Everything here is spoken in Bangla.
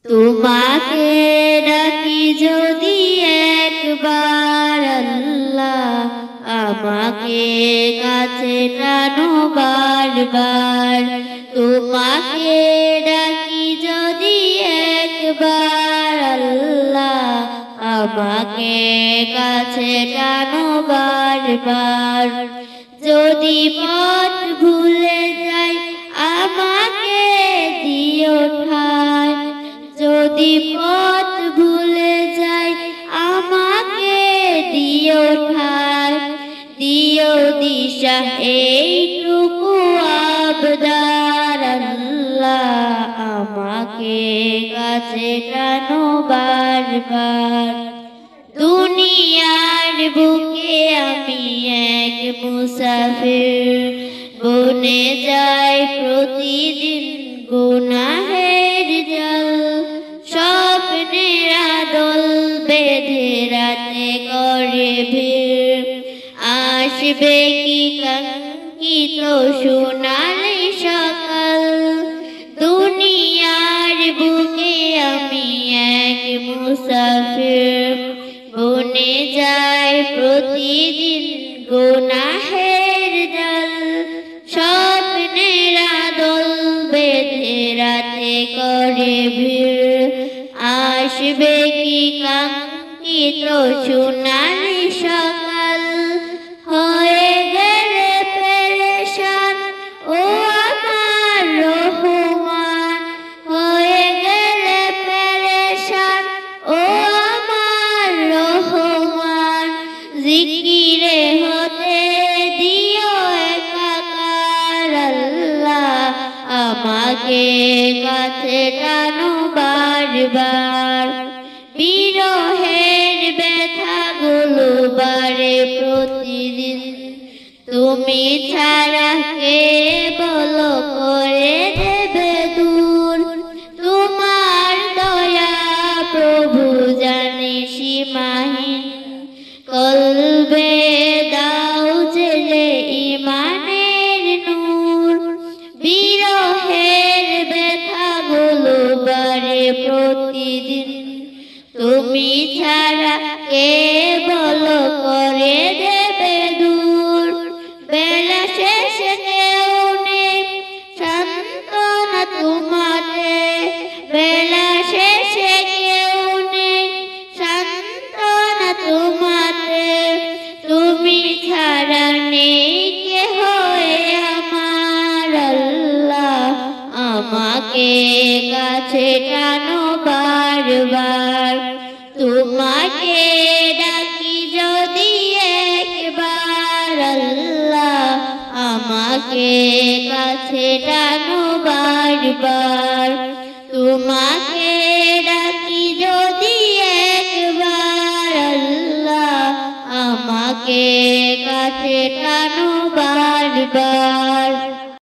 তোমাকে ডাকি যদি একবার আল্লাহ, আমাকে কাছে টানো বারবার। তোমাকে ডাকি যদি একবার আল্লাহ, আমাকে কাছে টানো বারবার। যদি পথ ভুলে যাই আমাকে দিও ঠায়, যদি পথ ভুলে যাই আমাকে দিও ঠায়। দিও দিশা এইটুকু আবদার আল্লাহ, আমাকে কাছে টানো বারবার। দুনিয়ার বুকে আমি এক মুসাফির, বনে যাই প্রতিদিন গুনাহের জাল। স্বপ্নের আদল বেঁধে রাতে করে ভিড়, আসবে কি কাঙ্ক্ষিত সোনালি সকাল। দুনিয়ার বুকে আমি এক মুসাফির, বনে যাই প্রতিদিন গুনাহের জাল। স্বপ্নের আদল বেঁধে রাতে করে ভিড়, আসবে কি কাঙ্ক্ষিত সোনালি সকাল। হয়ে গেলে পেরেশান ও আমার রহমান, হয়ে গেলে পেরেশান ও আমার রহমান। জিকিরে হতে দিও একাকার আল্লাহ, আমাকে কাছে টানো বারবার। বিরহের ব্যথাগুলো বাড়ে প্রতিদিন, তুমি ছাড়া কে বলো করে দেবে দূর। তোমার দয়া প্রভু জানি সীমাহীন, কলবে দাও জেলে ইমানের নূর। বিরহের ব্যথাগুলো বাড়ে প্রতিদিন, তুমি ছাড়া কে বলো করে দেবে দূর। বেলা শেষে কেউ নেই সান্ত্বনা তোমাতে, বেলা শেষে কেউ নেই সান্ত্বনা তোমাতে। তুমি ছাড়া নেই কেহ আমার আল্লাহ, আমাকে কাছে টানো বারবার। তোমাকে ডাকি যদি একবার আল্লাহ, আমাকে কাছে টানো বারবার। তোমাকে ডাকি যদি একবার আল্লাহ, আমাকে কাছে টানো বারবার।